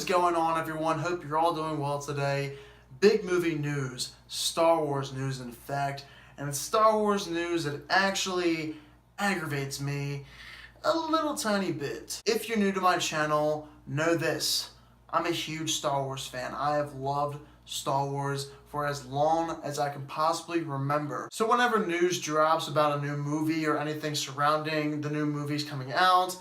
is going on, everyone? Hope you're all doing well today. Big movie news, Star Wars news in fact, and it's Star Wars news that actually aggravates me a little tiny bit. If you're new to my channel, know this. I'm a huge Star Wars fan. I have loved Star Wars for as long as I can possibly remember. So whenever news drops about a new movie or anything surrounding the new movies coming out,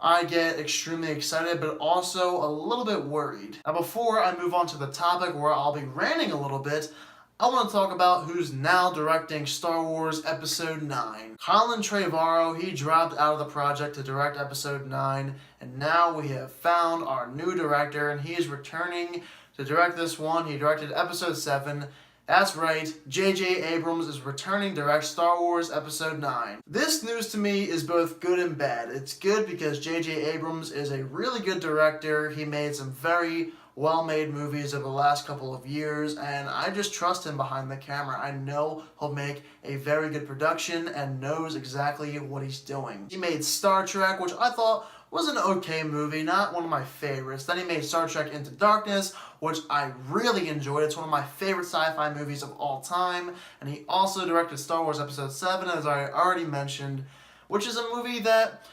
I get extremely excited, but also a little bit worried. Now before I move on to the topic where I'll be ranting a little bit, I want to talk about who's now directing Star Wars Episode 9. Colin Trevorrow, he dropped out of the project to direct Episode 9, and now we have found our new director, and he is returning to direct this one. He directed Episode 7. That's right, J.J. Abrams is returning to direct Star Wars Episode 9. This news to me is both good and bad. It's good because J.J. Abrams is a really good director. He made some very well-made movies over the last couple of years, and I just trust him behind the camera. I know he'll make a very good production and knows exactly what he's doing. He made Star Trek, which I thought was an okay movie, not one of my favorites. Then he made Star Trek Into Darkness, which I really enjoyed. It's one of my favorite sci-fi movies of all time. And he also directed Star Wars Episode 7, as I already mentioned, which is a movie that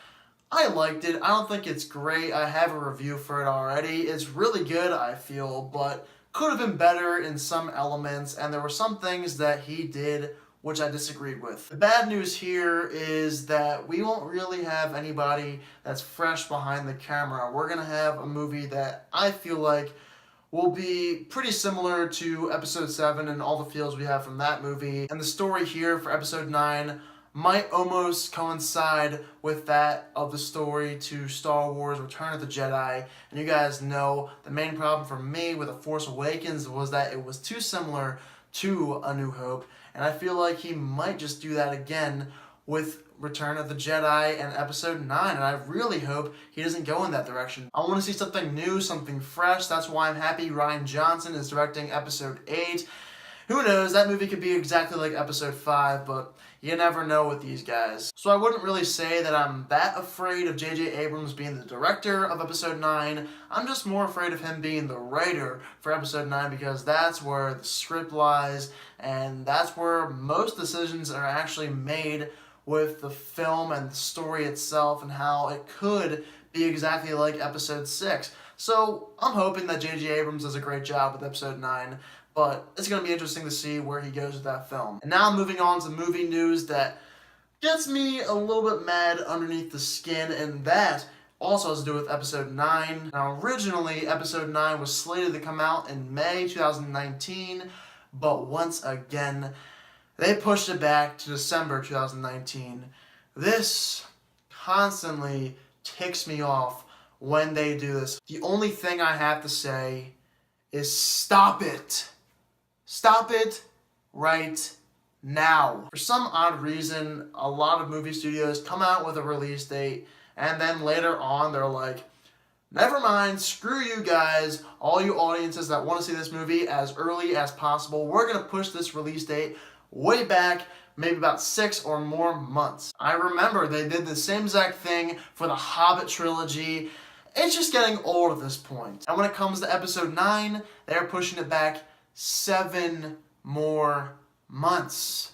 I liked it. I don't think it's great. I have a review for it already. It's really good, I feel, but could have been better in some elements, and there were some things that he did which I disagreed with. The bad news here is that we won't really have anybody that's fresh behind the camera. We're gonna have a movie that I feel like will be pretty similar to Episode 7 and all the feels we have from that movie. And the story here for Episode 9 might almost coincide with that of the story to Star Wars Return of the Jedi. And you guys know the main problem for me with The Force Awakens was that it was too similar to A New Hope, and I feel like he might just do that again with Return of the Jedi and Episode 9, and I really hope he doesn't go in that direction. I want to see something new, something fresh. That's why I'm happy Rian Johnson is directing Episode 8. Who knows, that movie could be exactly like Episode 5, but you never know with these guys. So I wouldn't really say that I'm that afraid of J.J. Abrams being the director of Episode 9. I'm just more afraid of him being the writer for Episode 9 because that's where the script lies, and that's where most decisions are actually made with the film and the story itself and how it could be exactly like Episode 6. So I'm hoping that J.J. Abrams does a great job with Episode 9. But it's going to be interesting to see where he goes with that film. And now moving on to movie news that gets me a little bit mad underneath the skin, and that also has to do with Episode 9. Now originally, Episode 9 was slated to come out in May 2019, but once again, they pushed it back to December 2019. This constantly ticks me off when they do this. The only thing I have to say is stop it. Stop it right now. For some odd reason, a lot of movie studios come out with a release date, and then later on they're like, never mind, screw you guys, all you audiences that want to see this movie as early as possible, we're going to push this release date way back, maybe about 6 or more months. I remember they did the same exact thing for the Hobbit trilogy. It's just getting old at this point. And when it comes to Episode 9, they're pushing it back 7 more months.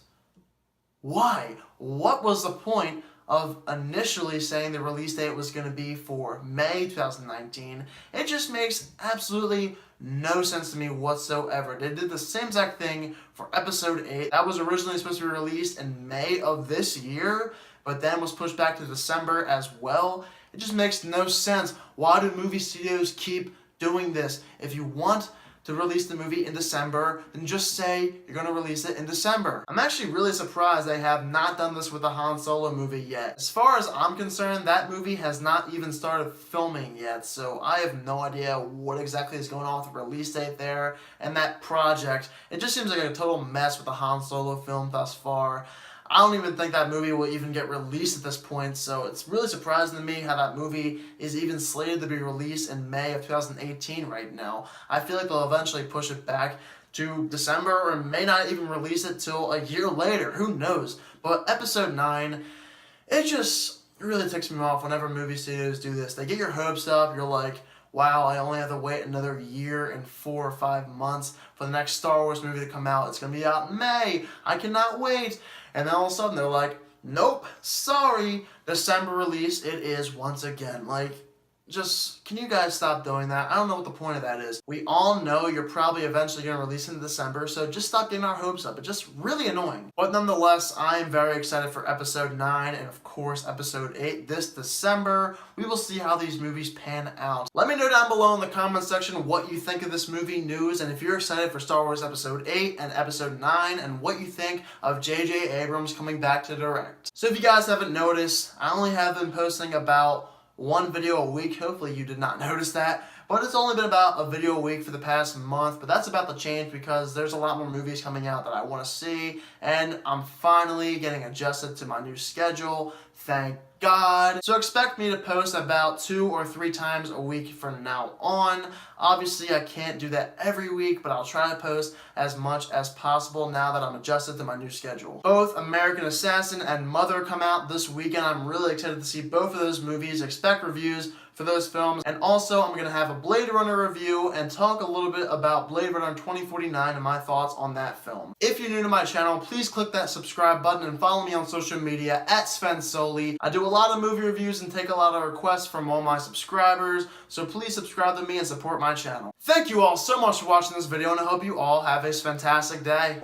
Why? What was the point of initially saying the release date was going to be for May 2019? It just makes absolutely no sense to me whatsoever. They did the same exact thing for Episode 8. That was originally supposed to be released in May of this year, but then was pushed back to December as well. It just makes no sense. Why do movie studios keep doing this? If you want to release the movie in December, then just say you're going to release it in December. I'm actually really surprised they have not done this with the Han Solo movie yet. As far as I'm concerned, that movie has not even started filming yet, so I have no idea what exactly is going on with the release date there and that project. It just seems like a total mess with the Han Solo film thus far. I don't even think that movie will even get released at this point, so it's really surprising to me how that movie is even slated to be released in May of 2018 right now. I feel like they'll eventually push it back to December or may not even release it till a year later. Who knows? But Episode 9, it just really ticks me off whenever movie studios do this. They get your hopes up, you're like, wow, I only have to wait another year and 4 or 5 months for the next Star Wars movie to come out. It's going to be out in May. I cannot wait. And then all of a sudden they're like, nope, sorry, December release it is once again. Like, just, can you guys stop doing that? I don't know what the point of that is. We all know you're probably eventually going to release in December, so just stop getting our hopes up. It's just really annoying. But nonetheless, I am very excited for episode 9 and of course episode 8 this December. We will see how these movies pan out. Let me know down below in the comment section what you think of this movie news, and if you're excited for Star Wars episode 8 and episode 9, and what you think of J.J. Abrams coming back to direct. So if you guys haven't noticed, I only have been posting about 1 video a week. Hopefully you did not notice that, but it's only been about a video a week for the past month, but that's about to change because there's a lot more movies coming out that I want to see, and I'm finally getting adjusted to my new schedule, thank God. So expect me to post about 2 or 3 times a week from now on. Obviously I can't do that every week, but I'll try to post as much as possible now that I'm adjusted to my new schedule. Both American Assassin and Mother come out this weekend. I'm really excited to see both of those movies. Expect reviews for those films, and also I'm going to have a Blade Runner review and talk a little bit about Blade Runner 2049 and my thoughts on that film. If you're new to my channel, please click that subscribe button and follow me on social media at Sven Soli. I do a lot of movie reviews and take a lot of requests from all my subscribers, so please subscribe to me and support my channel. Thank you all so much for watching this video, and I hope you all have a fantastic day.